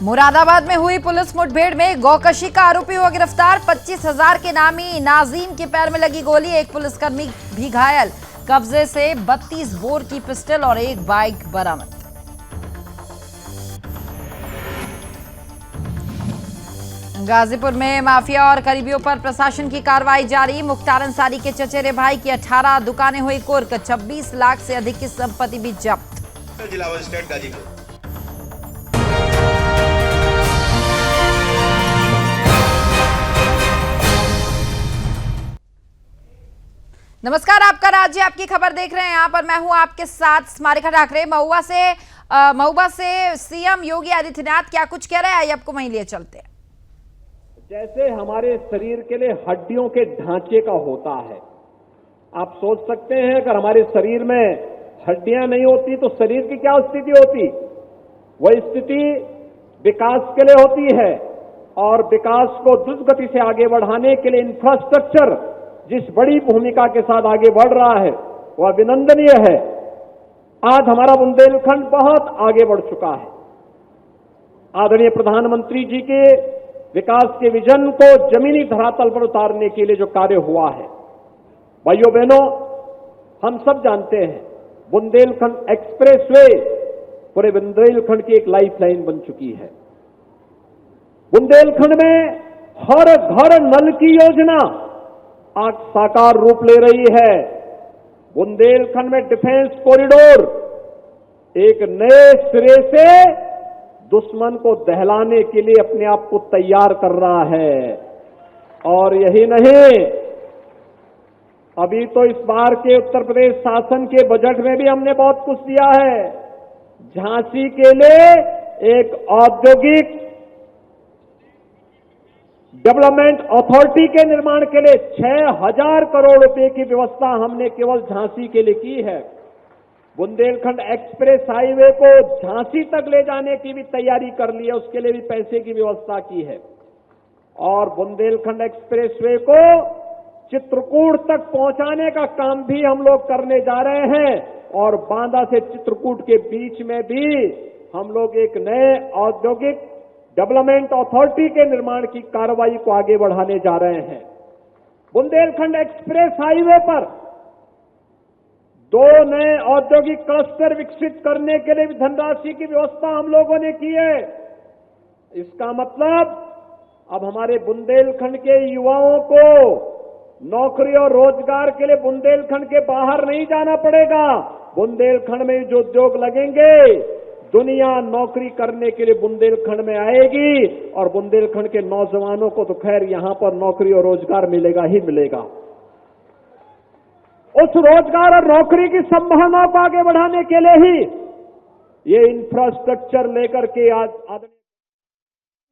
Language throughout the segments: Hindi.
मुरादाबाद में हुई पुलिस मुठभेड़ में गौकशी का आरोपी हुआ गिरफ्तार। 25,000 के नामी नाजीम के पैर में लगी गोली, एक पुलिसकर्मी भी घायल। कब्जे से 32 बोर की पिस्टल और एक बाइक बरामद। गाजीपुर में माफिया और करीबियों पर प्रशासन की कार्रवाई जारी। मुख्तार अंसारी के चचेरे भाई की 18 दुकानें हुई कुर्क, 26 लाख से अधिक की संपत्ति भी जब्त। जिला मजिस्ट्रेट गाजीपुर। नमस्कार, आपका राज्य आपकी खबर देख रहे हैं। यहाँ पर मैं हूँ आपके साथ स्मारिका ठाकरे। महुआ से सीएम योगी आदित्यनाथ क्या कुछ कह रहे हैं, आपको वहीं लिए चलते हैं। जैसे हमारे शरीर के लिए हड्डियों के ढांचे का होता है, आप सोच सकते हैं अगर हमारे शरीर में हड्डियां नहीं होती तो शरीर की क्या स्थिति होती। वह स्थिति विकास के लिए होती है और विकास को द्रुत गति से आगे बढ़ाने के लिए इंफ्रास्ट्रक्चर जिस बड़ी भूमिका के साथ आगे बढ़ रहा है वह अभिनंदनीय है। आज हमारा बुंदेलखंड बहुत आगे बढ़ चुका है। आदरणीय प्रधानमंत्री जी के विकास के विजन को जमीनी धरातल पर उतारने के लिए जो कार्य हुआ है, भाइयों बहनों, हम सब जानते हैं बुंदेलखंड एक्सप्रेसवे पूरे बुंदेलखंड की एक लाइफलाइन बन चुकी है। बुंदेलखंड में हर घर नल की योजना आज साकार रूप ले रही है। बुंदेलखंड में डिफेंस कॉरिडोर एक नए सिरे से दुश्मन को दहलाने के लिए अपने आप को तैयार कर रहा है। और यही नहीं, अभी तो इस बार के उत्तर प्रदेश शासन के बजट में भी हमने बहुत कुछ दिया है। झांसी के लिए एक औद्योगिक डेवलपमेंट अथॉरिटी के निर्माण के लिए 6,000 करोड़ रुपए की व्यवस्था हमने केवल झांसी के लिए की है। बुंदेलखंड एक्सप्रेस हाईवे को झांसी तक ले जाने की भी तैयारी कर ली है, उसके लिए भी पैसे की व्यवस्था की है। और बुंदेलखंड एक्सप्रेसवे को चित्रकूट तक पहुंचाने का काम भी हम लोग करने जा रहे हैं और बांदा से चित्रकूट के बीच में भी हम लोग एक नए औद्योगिक डेवलपमेंट अथॉरिटी के निर्माण की कार्रवाई को आगे बढ़ाने जा रहे हैं। बुंदेलखंड एक्सप्रेस हाईवे पर 2 नए औद्योगिक क्लस्टर विकसित करने के लिए भी धनराशि की व्यवस्था हम लोगों ने की है। इसका मतलब अब हमारे बुंदेलखंड के युवाओं को नौकरी और रोजगार के लिए बुंदेलखंड के बाहर नहीं जाना पड़ेगा। बुंदेलखंड में जो उद्योग लगेंगे, दुनिया नौकरी करने के लिए बुंदेलखंड में आएगी और बुंदेलखंड के नौजवानों को तो खैर यहां पर नौकरी और रोजगार मिलेगा ही मिलेगा। उस रोजगार और नौकरी की संभावना को आगे बढ़ाने के लिए ही ये इंफ्रास्ट्रक्चर लेकर के आज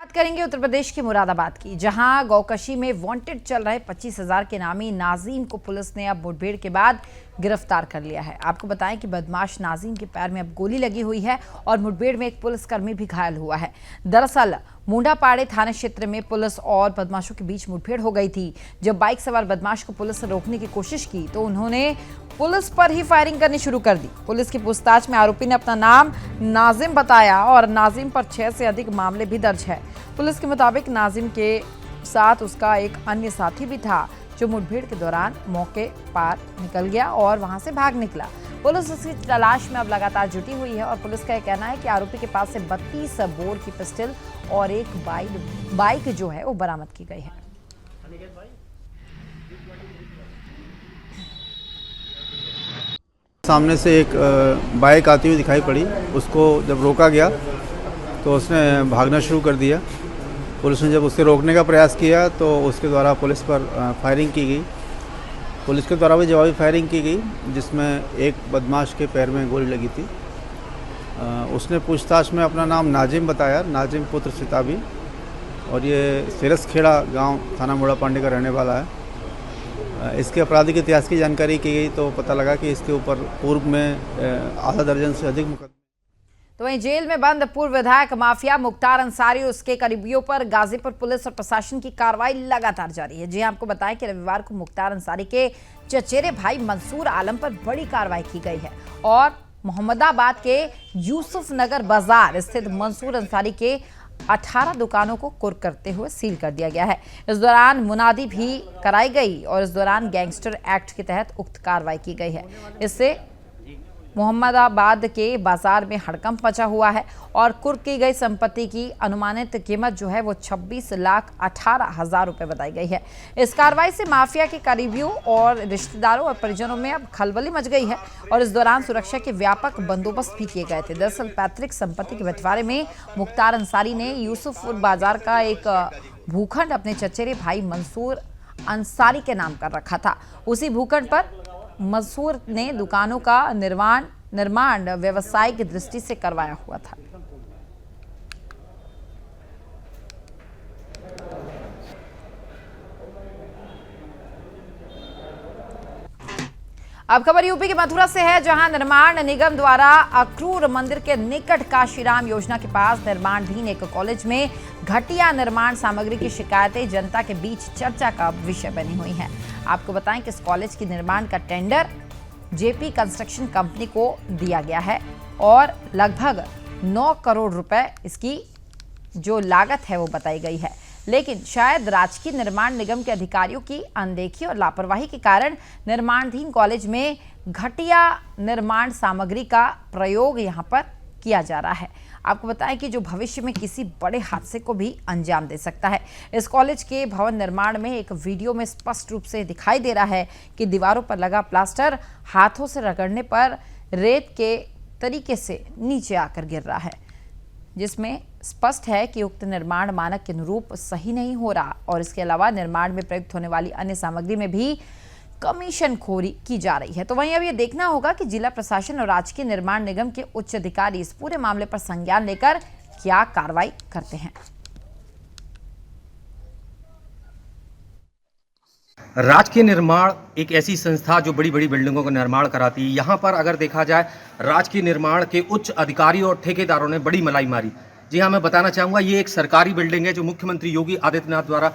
बात करेंगे उत्तर प्रदेश के मुरादाबाद की, जहां गौकशी में वांटेड चल रहे 25,000 के नामी नाजीम को पुलिस ने अब मुठभेड़ के बाद गिरफ्तार कर लिया है। आपको बताएं कि बदमाश नाजीम के पैर में अब गोली लगी हुई है और मुठभेड़ में एक पुलिसकर्मी भी घायल हुआ है। दरअसल मुंडापाड़े थाना क्षेत्र में पुलिस और बदमाशों के बीच मुठभेड़ हो गई थी। जब बाइक सवार बदमाश को पुलिस ने रोकने की कोशिश की तो उन्होंने पुलिस पर ही फायरिंग करनी शुरू कर दी। पुलिस की पूछताछ में आरोपी ने अपना नाम नाजिम बताया और नाजिम पर 6 से अधिक मामले भी दर्ज है। पुलिस के मुताबिक नाजिम के साथ उसका एक अन्य साथी भी था जो मुठभेड़ के दौरान मौके पार निकल गया और वहां से भाग निकला। पुलिस उसकी तलाश में अब लगातार जुटी हुई है और पुलिस का यह कहना है कि आरोपी के पास से 32 बोर की पिस्टल और एक बाइक जो है वो बरामद की गई है। सामने से एक बाइक आती हुई दिखाई पड़ी, उसको जब रोका गया तो उसने भागना शुरू कर दिया। पुलिस ने जब उसके रोकने का प्रयास किया तो उसके द्वारा पुलिस पर फायरिंग की गई। पुलिस के द्वारा भी जवाबी फायरिंग की गई जिसमें एक बदमाश के पैर में गोली लगी थी। उसने पूछताछ में अपना नाम नाजिम बताया, नाजिम पुत्र सिताबी, और ये सिरसखेड़ा गांव थाना मुंडापाड़े का रहने वाला है। इसके आपराधिक इतिहास की जानकारी की गई तो पता लगा कि इसके ऊपर पूर्व में आधा दर्जन से अधिक मुकदमे। तो वहीं जेल में बंद पूर्व विधायक माफिया मुख्तार अंसारी उसके करीबियों पर गाजीपुर पुलिस और प्रशासन की कार्रवाई लगातार जारी है। जी आपको बताएं कि रविवार को मुख्तार अंसारी के चचेरे भाई मंसूर आलम पर बड़ी कार्रवाई की गई है और मोहम्मदाबाद के यूसुफ नगर बाजार स्थित मंसूर अंसारी के 18 दुकानों को कुर्क करते हुए सील कर दिया गया है। इस दौरान मुनादी भी कराई गई और इस दौरान गैंगस्टर एक्ट के तहत उक्त कार्रवाई की गई है। इससे मोहम्मदाबाद के बाजार में हड़कंप मचा हुआ है और कुर्क की गई संपत्ति की अनुमानित कीमत जो है वो 26,18,000 रुपए बताई गई है। इस कार्रवाई से माफिया के करीबियों और रिश्तेदारों और परिजनों में अब खलबली मच गई है और इस दौरान सुरक्षा के व्यापक बंदोबस्त भी किए गए थे। दरअसल पैतृक संपत्ति के बंटवारे में मुख्तार अंसारी ने यूसुफपुर बाजार का एक भूखंड अपने चचेरे भाई मंसूर अंसारी के नाम कर रखा था। उसी भूखंड पर मंसूर ने दुकानों का निर्माण व्यवसायिक दृष्टि से करवाया हुआ था। अब खबर यूपी के मथुरा से है, जहां निर्माण निगम द्वारा अक्रूर मंदिर के निकट काशीराम योजना के पास निर्माणाधीन एक कॉलेज में घटिया निर्माण सामग्री की शिकायतें जनता के बीच चर्चा का विषय बनी हुई हैं। आपको बताएं कि इस कॉलेज के निर्माण का टेंडर जेपी कंस्ट्रक्शन कंपनी को दिया गया है और लगभग 9 करोड़ रुपए इसकी जो लागत है वो बताई गई है, लेकिन शायद राजकीय निर्माण निगम के अधिकारियों की अनदेखी और लापरवाही के कारण निर्माणाधीन कॉलेज में घटिया निर्माण सामग्री का प्रयोग यहां पर किया जा रहा है। आपको बताएं कि जो भविष्य में किसी बड़े हादसे को भी अंजाम दे सकता है। इस कॉलेज के भवन निर्माण में एक वीडियो में स्पष्ट रूप से दिखाई दे रहा है कि दीवारों पर लगा प्लास्टर हाथों से रगड़ने पर रेत के तरीके से नीचे आकर गिर रहा है, जिसमें स्पष्ट है कि उक्त निर्माण मानक के अनुरूप सही नहीं हो रहा और इसके अलावा निर्माण में प्रयुक्त होने वाली अन्य सामग्री में भी कमीशनखोरी की जा रही है। तो वहीं अब ये देखना होगा कि जिला प्रशासन और राजकीय निर्माण निगम के उच्च अधिकारी इस पूरे मामले पर संज्ञान लेकर क्या कार्रवाई करते हैं। राजकीय निर्माण एक ऐसी संस्था जो बड़ी बड़ी बिल्डिंगों का निर्माण कराती है। यहाँ पर अगर देखा जाए राजकीय निर्माण के उच्च अधिकारियों और ठेकेदारों ने बड़ी मलाई मारी। जी हाँ, मैं बताना चाहूँगा ये एक सरकारी बिल्डिंग है जो मुख्यमंत्री योगी आदित्यनाथ द्वारा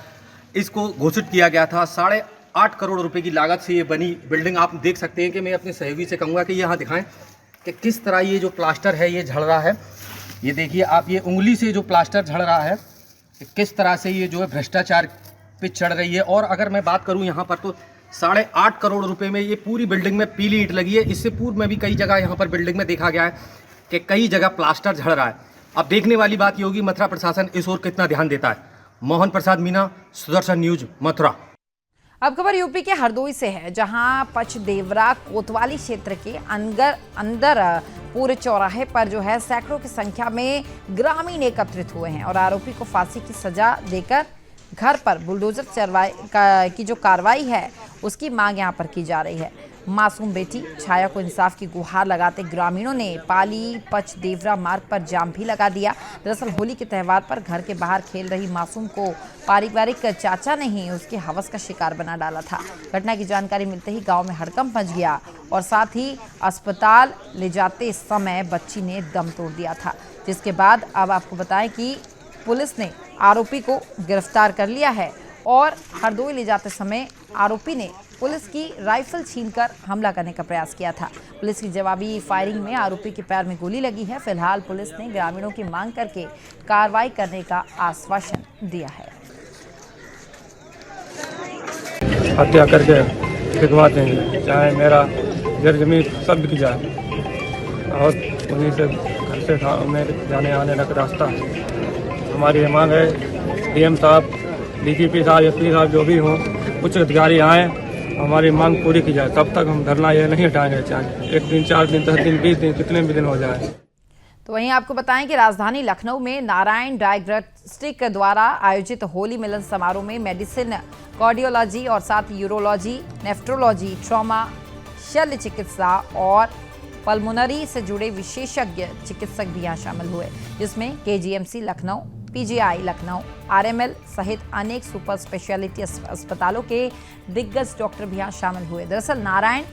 इसको घोषित किया गया था। 8.5 करोड़ रुपए की लागत से ये बनी बिल्डिंग। आप देख सकते हैं कि मैं अपने सहयोगी से कहूँगा कि यहाँ दिखाएं कि किस तरह ये जो प्लास्टर है ये झड़ रहा है। ये देखिए आप, ये उंगली से जो प्लास्टर झड़ रहा है, किस तरह से ये जो है भ्रष्टाचार पे चढ़ रही है। और अगर मैं बात करूं यहाँ पर तो 8.5 करोड़ रुपए में ये पूरी बिल्डिंग में पीली ईंट लगी है। इससे पूर्व में भी कई जगह यहाँ पर बिल्डिंग में देखा गया है कि कई जगह प्लास्टर झड़ रहा है। अब देखने वाली बात ये होगी मथुरा प्रशासन इस ओर कितना ध्यान देता है। मोहन प्रसाद मीना, सुदर्शन न्यूज, मथुरा। अब खबर यूपी के हरदोई से है, जहां पचदेवरा कोतवाली क्षेत्र के अंदर पूरे चौराहे पर जो है सैकड़ों की संख्या में ग्रामीण एकत्रित हुए हैं और आरोपी को फांसी की सजा देकर घर पर बुलडोजर की जो कार्रवाई है उसकी मांग यहां पर की जा रही है। मासूम बेटी छाया को इंसाफ की गुहार लगाते ग्रामीणों ने पाली पचदेवरा मार्ग पर जाम भी लगा दिया। दरअसल होली के त्यौहार पर घर के बाहर खेल रही मासूम को पारिवारिक चाचा ने ही उसके हवस का शिकार बना डाला था। घटना की जानकारी मिलते ही गांव में हड़कंप मच गया और साथ ही अस्पताल ले जाते समय बच्ची ने दम तोड़ दिया था, जिसके बाद अब आपको बताएं कि पुलिस ने आरोपी को गिरफ्तार कर लिया है और हरदोई ले जाते समय आरोपी ने पुलिस की राइफल छीनकर हमला करने का प्रयास किया था। पुलिस की जवाबी फायरिंग में आरोपी के पैर में गोली लगी है। फिलहाल पुलिस ने ग्रामीणों की मांग करके कार्रवाई करने का आश्वासन दिया है। हत्या करके फिरवा देंगे, चाहे मेरा घर जमीन सब बिक जाए और उन्हीं से घर से मेरे जाने आने का रास्ता है। हमारी ये मांग है डीएम साहब, डीजीपी साहब, एसपी साहब जो भी हों, उच्च अधिकारी आए, हमारी मांग पूरी की जाए। तब तक हम धरना ये नहीं हटाएंगे, चाहे 1 दिन, 4 दिन, 10 दिन, 20 दिन, कितने भी दिन हो जाए। तो वहीं आपको बताएं कि राजधानी लखनऊ में नारायण डायग्नोस्टिक द्वारा आयोजित होली मिलन समारोह में मेडिसिन, कार्डियोलॉजी और साथ यूरोलॉजी, नेफ्रोलॉजी, ट्रॉमा, शल्य चिकित्सा और पल्मोनरी से जुड़े विशेषज्ञ चिकित्सक भी यहाँ शामिल हुए, जिसमें KGMC Lucknow, PGI Lucknow, RML सहित अनेक सुपर स्पेशलिटी अस्पतालों के दिग्गज डॉक्टर भी यहाँ शामिल हुए। दरअसल नारायण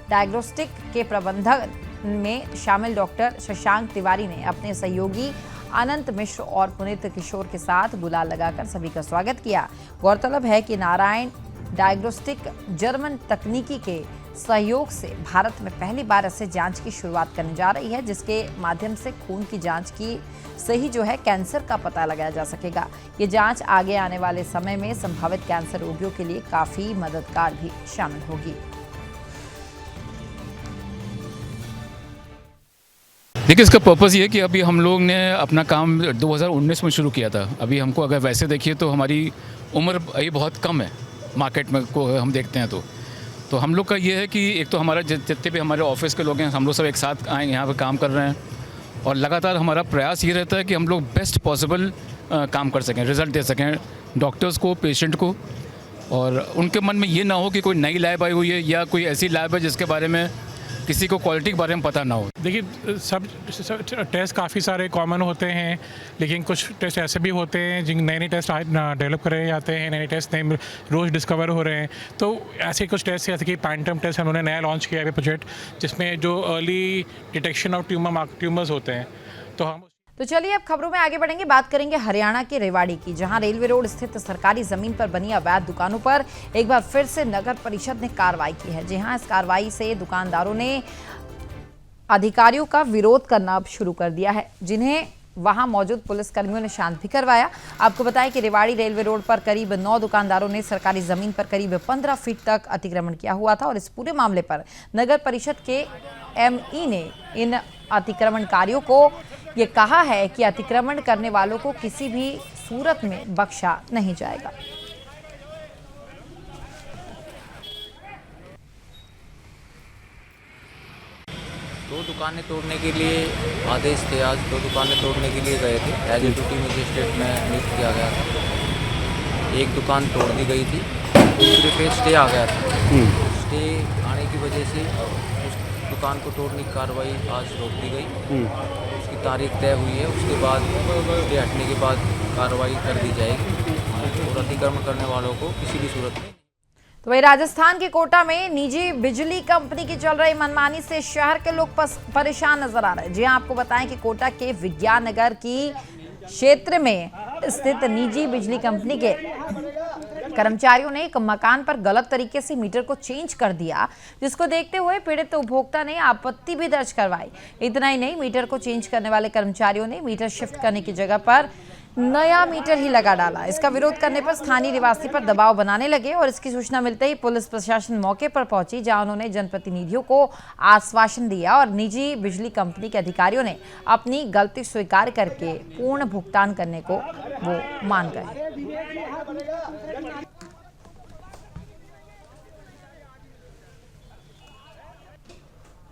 डायग्नोस्टिक के प्रबंधक में शामिल डॉक्टर शशांक तिवारी ने अपने सहयोगी अनंत मिश्र और पुनीत किशोर के साथ गुलाल लगाकर सभी का स्वागत किया। गौरतलब है कि नारायण डायग्नोस्टिक जर्मन तकनीकी के सहयोग से भारत में पहली बार ऐसे जांच की शुरुआत करने जा रही है, जिसके माध्यम से खून की जांच की सही जो है कैंसर का पता लगाया जा सकेगा। ये जांच आगे आने वाले समय में संभावित कैंसर रोगियों के लिए काफी मददगार भी शामिल होगी। देखिए, इसका पर्पज़ ये है कि अभी हम लोग ने अपना काम 2019 में शुरू किया था। अभी हमको अगर वैसे देखिए तो हमारी उम्र ये बहुत कम है मार्केट में को हम देखते हैं तो हम लोग का ये है कि एक तो हमारा जितने भी हमारे ऑफिस के लोग हैं हम लोग सब एक साथ आए यहाँ पे काम कर रहे हैं और लगातार हमारा प्रयास ये रहता है कि हम लोग बेस्ट पॉसिबल काम कर सकें, रिज़ल्ट दे सकें डॉक्टर्स को, पेशेंट को, और उनके मन में ये ना हो कि कोई नई लैब आई हुई है या कोई ऐसी लैब है जिसके बारे में किसी को क्वालिटी के बारे में पता ना हो। देखिए, सब टेस्ट काफ़ी सारे कॉमन होते हैं, लेकिन कुछ टेस्ट ऐसे भी होते हैं जिन नए टेस्ट डेवलप करे जाते हैं, नए टेस्ट नए रोज़ डिस्कवर हो रहे हैं। तो ऐसे कुछ टेस्ट जैसे कि पैंटम टेस्ट उन्होंने नया लॉन्च किया है प्रोजेक्ट, जिसमें जो अर्ली डिटेक्शन ऑफ ट्यूमर्स होते हैं। तो चलिए अब खबरों में आगे बढ़ेंगे। बात करेंगे हरियाणा के रेवाड़ी की, जहां रेलवे रोड स्थित सरकारी जमीन पर बनी अवैध दुकानों पर एक बार फिर से नगर परिषद ने कार्रवाई की है। जी हां, इस कार्रवाई से दुकानदारों ने अधिकारियों का विरोध करना अब शुरू कर दिया है, जिन्हें वहां मौजूद पुलिसकर्मियों ने शांत भी करवाया। आपको बताएं कि रेवाड़ी रेलवे रोड पर करीब 9 दुकानदारों ने सरकारी जमीन पर करीब 15 फीट तक अतिक्रमण किया हुआ था और इस पूरे मामले पर नगर परिषद के एमई ने इन अतिक्रमणकारियों को ये कहा है कि अतिक्रमण करने वालों को किसी भी सूरत में बख्शा नहीं जाएगा। दो दुकानें तोड़ने के लिए आदेश थे, आज 2 दुकानें तोड़ने के लिए गए थे। एज ए ड्यूटी मजिस्ट्रेट में नियुक्त किया गया था। एक दुकान तोड़ दी गई थी, दूसरे पे स्टे आ गया था। स्टे आने की वजह से उस दुकान को तोड़ने की कार्रवाई आज रोक दी गई। उसकी तारीख तय हुई है, उसके बाद स्टे हटने के बाद कार्रवाई कर दी जाएगी और अतिक्रमण करने वालों को किसी भी सूरत में। तो वही राजस्थान के कोटा में निजी बिजली कंपनी की चल रही मनमानी से शहर के लोग परेशान नजर आ रहे हैं। जी हां, आपको बताएं कि कोटा के विज्ञान नगर की क्षेत्र में स्थित निजी बिजली कंपनी के कर्मचारियों ने एक मकान पर गलत तरीके से मीटर को चेंज कर दिया, जिसको देखते हुए पीड़ित उपभोक्ता ने आपत्ति भी दर्ज करवाई। इतना ही नहीं, मीटर को चेंज करने वाले कर्मचारियों ने मीटर शिफ्ट करने की जगह पर नया मीटर ही लगा डाला। इसका विरोध करने पर स्थानीय निवासी पर दबाव बनाने लगे और इसकी सूचना मिलते ही पुलिस प्रशासन मौके पर पहुंची, जहां उन्होंने जनप्रतिनिधियों को आश्वासन दिया और निजी बिजली कंपनी के अधिकारियों ने अपनी गलती स्वीकार करके पूर्ण भुगतान करने को वो मान गए।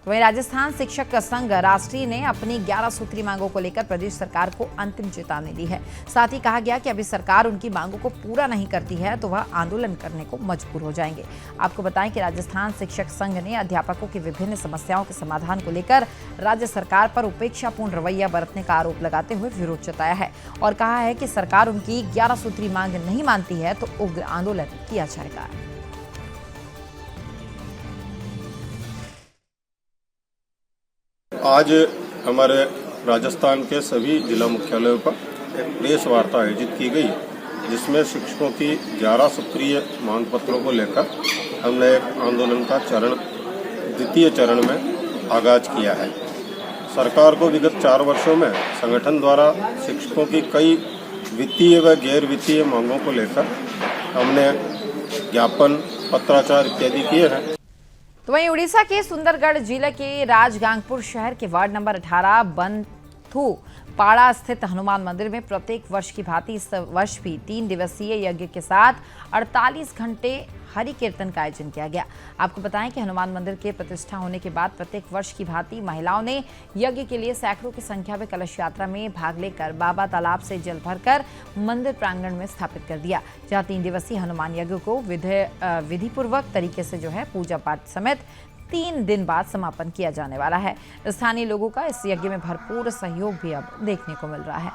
वहीं राजस्थान शिक्षक संघ राष्ट्रीय ने अपनी 11 सूत्री मांगों को लेकर प्रदेश सरकार को अंतिम चेतावनी दी है। साथ ही कहा गया कि अभी सरकार उनकी मांगों को पूरा नहीं करती है तो वह आंदोलन करने को मजबूर हो जाएंगे। आपको बताएं कि राजस्थान शिक्षक संघ ने अध्यापकों की विभिन्न समस्याओं के समाधान को लेकर राज्य सरकार पर उपेक्षापूर्ण रवैया बरतने का आरोप लगाते हुए विरोध जताया है और कहा है कि सरकार उनकी 11 सूत्री मांग नहीं मानती है तो उग्र आंदोलन किया जाएगा। आज हमारे राजस्थान के सभी जिला मुख्यालयों पर एक प्रेस वार्ता आयोजित की गई, जिसमें शिक्षकों की 11 सूत्रीय मांग पत्रों को लेकर हमने एक आंदोलन का द्वितीय चरण में आगाज किया है। सरकार को विगत 4 वर्षों में संगठन द्वारा शिक्षकों की कई वित्तीय व गैर वित्तीय मांगों को लेकर हमने ज्ञापन, पत्राचार इत्यादि किए हैं। तो वहीं उड़ीसा के सुंदरगढ़ जिले के राजगांगपुर शहर के वार्ड नंबर 18 बंथू पाड़ा स्थित हनुमान मंदिर में प्रत्येक वर्ष की भांति इस वर्ष भी 3 दिवसीय यज्ञ के साथ 48 घंटे हरि कीर्तन का आयोजन किया गया। आपको बताएं कि हनुमान मंदिर के प्रतिष्ठा होने के बाद प्रत्येक वर्ष की भांति महिलाओं ने यज्ञ के लिए सैकड़ों की संख्या में कलश यात्रा में भाग लेकर बाबा तालाब से जल भरकर मंदिर प्रांगण में स्थापित कर दिया, जहां 3 दिवसीय हनुमान यज्ञ को विधिपूर्वक तरीके से जो है पूजा पाठ समेत 3 दिन बाद समापन किया जाने वाला है। स्थानीय लोगों का इस यज्ञ में भरपूर सहयोग भी अब देखने को मिल रहा है।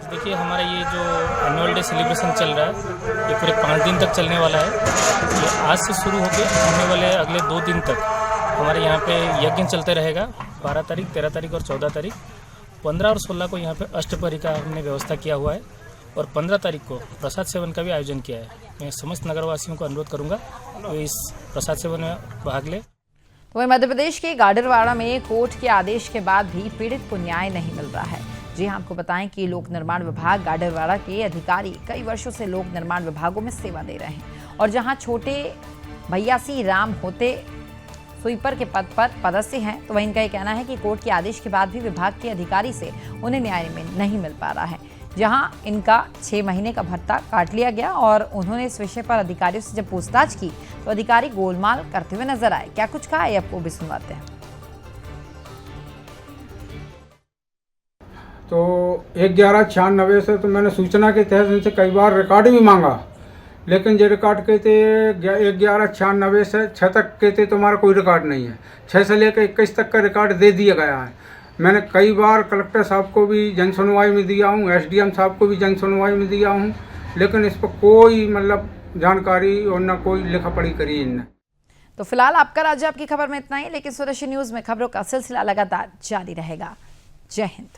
देखिए, हमारा ये जो एनुअल डे सेलिब्रेशन चल रहा है ये पूरे 5 दिन तक चलने वाला है। ये आज से शुरू होकर होने वाले अगले 2 दिन तक हमारे यहाँ पे यज्ञ चलते रहेगा। 12 तारीख, 13 तारीख और 14 तारीख, 15 और 16 को यहाँ पे अष्टपहरी का हमने व्यवस्था किया हुआ है और 15 तारीख को प्रसाद सेवन का भी आयोजन किया है। मैं समस्त नगरवासियों को अनुरोध करूंगा वो इस प्रसाद सेवन में भाग ले। वहीं मध्य प्रदेश के गाडरवाड़ा में कोर्ट के आदेश के बाद भी पीड़ित को न्याय नहीं मिल रहा है। जी हां, आपको बताएं कि लोक निर्माण विभाग गाडरवाड़ा के अधिकारी कई वर्षों से लोक निर्माण विभागों में सेवा दे रहे हैं और जहां छोटे भैयासी राम होते स्वीपर के पद पर पदस्थ हैं, तो वहीं इनका ये कहना है कि कोर्ट के आदेश के बाद भी विभाग के अधिकारी से उन्हें न्याय नहीं मिल पा रहा है। जहां इनका 6 महीने का भत्ता काट लिया गया और उन्होंने इस विषय पर अधिकारियों से जब पूछताछ की तो अधिकारी गोलमाल करते हुए नजर आए। क्या कुछ कहा है आपको भी सुनवाते हैं। तो 11/96 से तो मैंने सूचना के तहत इनसे कई बार रिकॉर्ड भी मांगा, लेकिन जो रिकॉर्ड कहते 11/96 से 6 तक कहते तुम्हारा कोई रिकॉर्ड नहीं है। 6 से लेकर 21 तक का रिकॉर्ड दे दिया गया है। मैंने कई बार कलेक्टर साहब को भी जन सुनवाई में दिया हूँ, SDM साहब को भी जन सुनवाई में दिया हूँ, लेकिन इस पर कोई मतलब जानकारी और न कोई लिखा पढ़ी करी इनने। तो फिलहाल आपका राज्य आपकी खबर में इतना ही, लेकिन स्वदेशी न्यूज में खबरों का सिलसिला लगातार जारी रहेगा। जय हिंद।